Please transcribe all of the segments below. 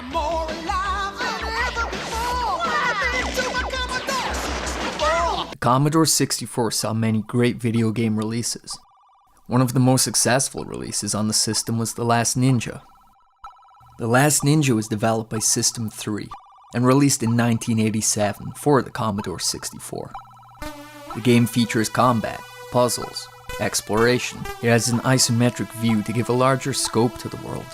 I'm more alive than ever before. Welcome to my Commodore 64. The Commodore 64 saw many great video game releases. One of the most successful releases on the system was The Last Ninja. The Last Ninja was developed by System 3 and released in 1987 for the Commodore 64. The game features combat, puzzles, exploration. It has an isometric view to give a larger scope to the world.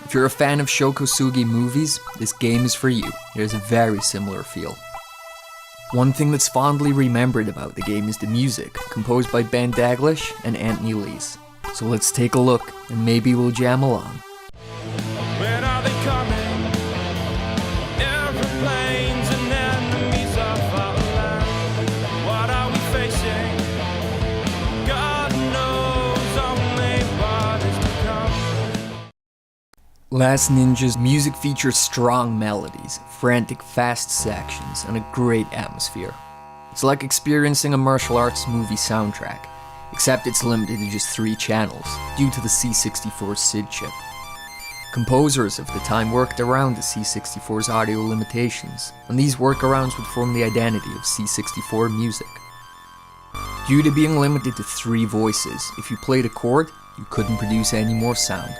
If you're a fan of Sho Kosugi movies, this game is for you. It has a very similar feel. One thing that's fondly remembered about the game is the music, composed by Ben Daglish and Anthony Lees. So let's take a look, and maybe we'll jam along. When are they coming? Airplanes and enemies of our land. What are we facing? God knows only what is to come. Last Ninja's music features strong melodies, frantic fast sections, and a great atmosphere. It's like experiencing a martial arts movie soundtrack, except it's limited to just 3 channels, due to the C64 SID chip. Composers of the time worked around the C64's audio limitations, and these workarounds would form the identity of C64 music. Due to being limited to 3 voices, if you played a chord, you couldn't produce any more sound.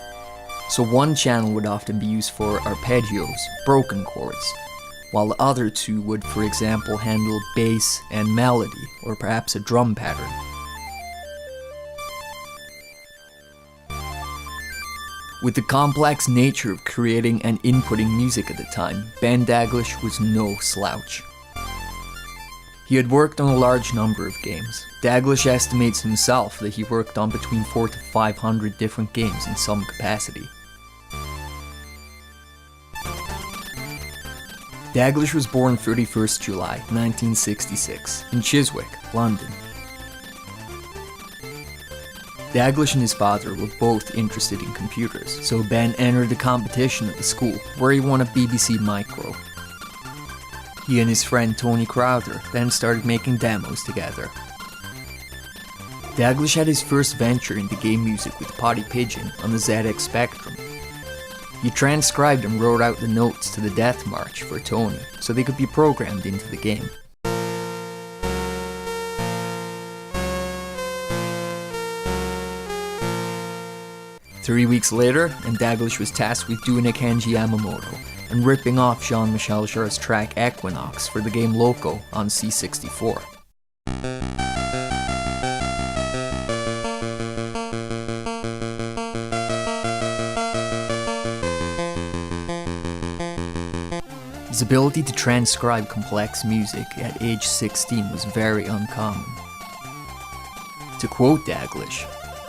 So one channel would often be used for arpeggios, broken chords, while the other 2 would, for example, handle bass and melody, or perhaps a drum pattern. With the complex nature of creating and inputting music at the time, Ben Daglish was no slouch. He had worked on a large number of games. Daglish estimates himself that he worked on between 400 to 500 different games in some capacity. Daglish was born 31st July 1966 in Chiswick, London. Daglish and his father were both interested in computers, so Ben entered a competition at the school where he won a BBC Micro. He and his friend Tony Crowther then started making demos together. Daglish had his first venture into game music with Potty Pigeon on the ZX Spectrum. He transcribed and wrote out the notes to the Death March for Tony so they could be programmed into the game. Three weeks later, and Daglish was tasked with doing a Kenji Yamamoto and ripping off Jean-Michel Jarre's track Equinox for the game Loco on C64. His ability to transcribe complex music at age 16 was very uncommon. To quote Daglish,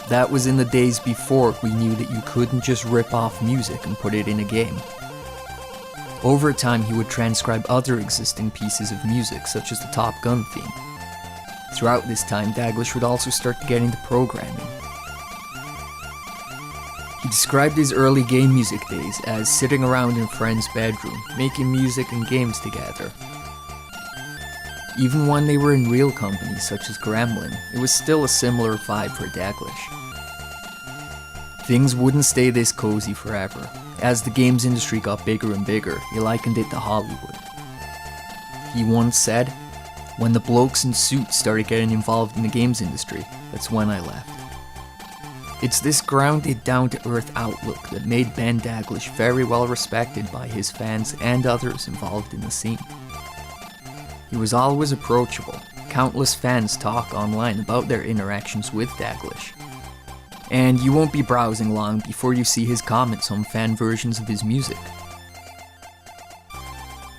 "That was in the days before we knew that you couldn't just rip off music and put it in a game." Over time, he would transcribe other existing pieces of music, such as the Top Gun theme. Throughout this time, Daglish would also start to get into programming. He described his early game music days as sitting around in a friend's bedroom, making music and games together. Even when they were in real companies such as Gremlin, it was still a similar vibe for Daglish. Things wouldn't stay this cozy forever. As the games industry got bigger and bigger, he likened it to Hollywood. He once said, "When the blokes in suits started getting involved in the games industry, that's when I left." It's this grounded, down-to-earth outlook that made Ben Daglish very well respected by his fans and others involved in the scene. He was always approachable. Countless fans talk online about their interactions with Daglish. And you won't be browsing long before you see his comments on fan versions of his music.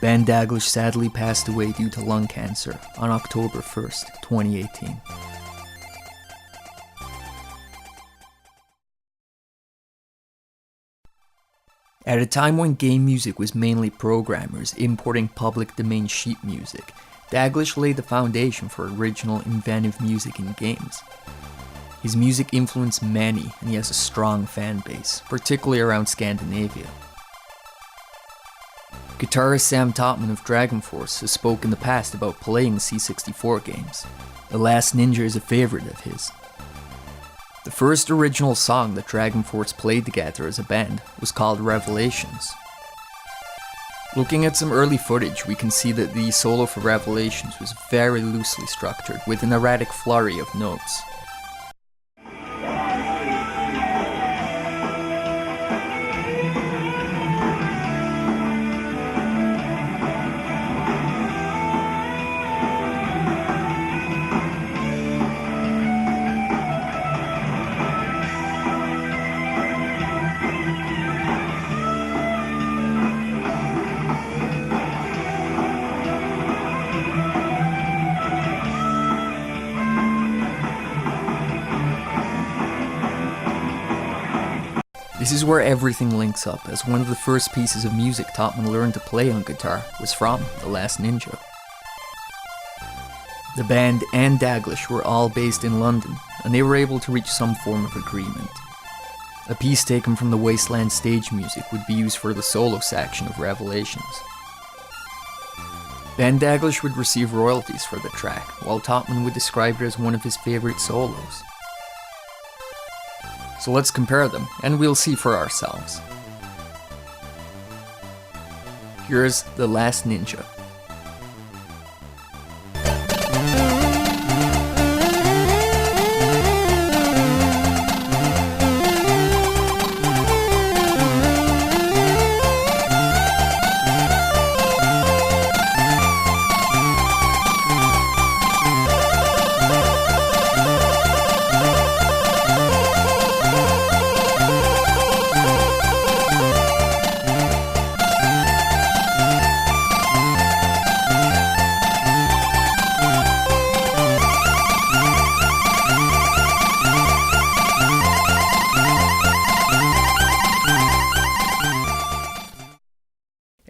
Ben Daglish sadly passed away due to lung cancer on October 1st, 2018. At a time when game music was mainly programmers importing public domain sheet music, Daglish laid the foundation for original, inventive music in games. His music influenced many, and he has a strong fan base, particularly around Scandinavia. Guitarist Sam Topman of DragonForce has spoken in the past about playing C64 games. The Last Ninja is a favorite of his. The first original song that DragonForce played together as a band was called Revelations. Looking at some early footage, we can see that the solo for Revelations was very loosely structured, with an erratic flurry of notes. This is where everything links up, as one of the first pieces of music Topman learned to play on guitar was from The Last Ninja. The band and Daglish were all based in London, and they were able to reach some form of agreement. A piece taken from the Wasteland stage music would be used for the solo section of Revelations. Ben Daglish would receive royalties for the track, while Topman would describe it as one of his favourite solos. So let's compare them, and we'll see for ourselves. Here's The Last Ninja.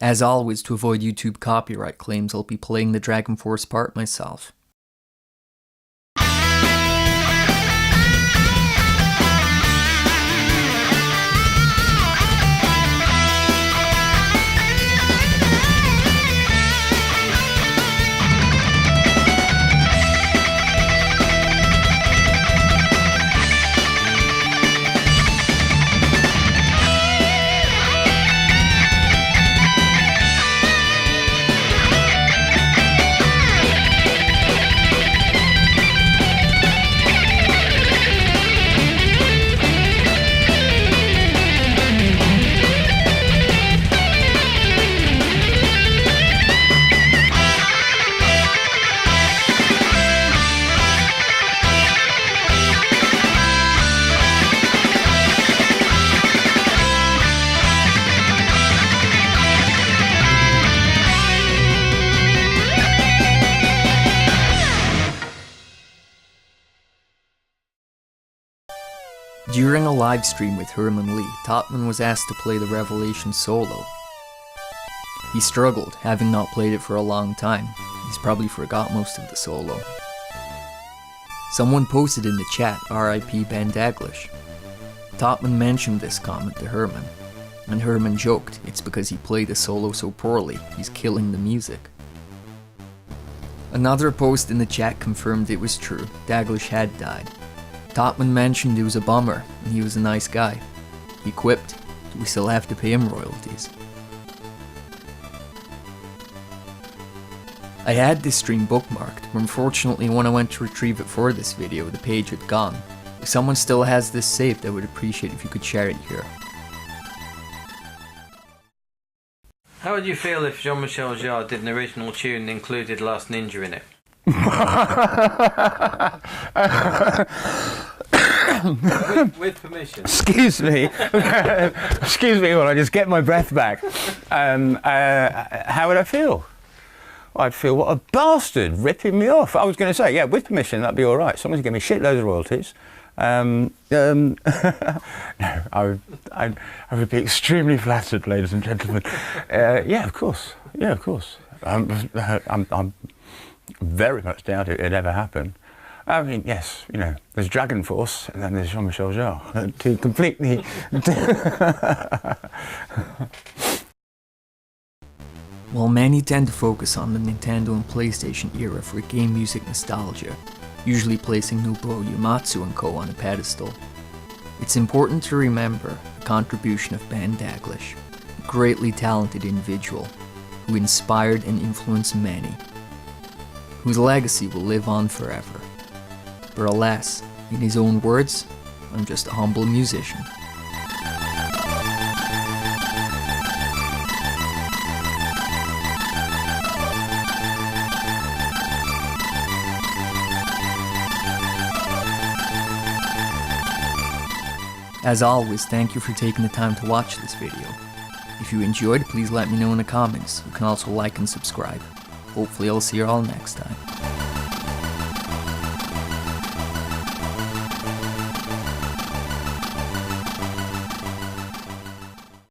As always, to avoid YouTube copyright claims, I'll be playing the DragonForce part myself. During a live stream with Herman Lee, Topman was asked to play the Revelation solo. He struggled, having not played it for a long time. He's probably forgot most of the solo. Someone posted in the chat, RIP Ben Daglish. Topman mentioned this comment to Herman, and Herman joked it's because he played the solo so poorly, he's killing the music. Another post in the chat confirmed it was true, Daglish had died. Topman mentioned it was a bummer, and he was a nice guy. He quipped, we still have to pay him royalties. I had this stream bookmarked, but unfortunately when I went to retrieve it for this video, the page had gone. If someone still has this saved, I would appreciate if you could share it here. How would you feel if Jean-Michel Jarre did an original tune and included Last Ninja in it? with permission. Excuse me. Excuse me while I just get my breath back. How would I feel? I'd feel, what a bastard, ripping me off. I was going to say, yeah, with permission, that'd be all right. Someone's going to give me shitloads of royalties. No, I would be extremely flattered, ladies and gentlemen. Yeah, of course. Yeah, of course. I'm very much doubt it'd ever happen. I mean, yes, you know, there's DragonForce and then there's Jean-Michel Jarre. Two completely... While many tend to focus on the Nintendo and PlayStation era for game music nostalgia, usually placing Nobuo Uematsu and co on a pedestal, it's important to remember the contribution of Ben Daglish, a greatly talented individual who inspired and influenced many, whose legacy will live on forever. But alas, in his own words, I'm just a humble musician. As always, thank you for taking the time to watch this video. If you enjoyed, please let me know in the comments. You can also like and subscribe. Hopefully I'll see you all next time.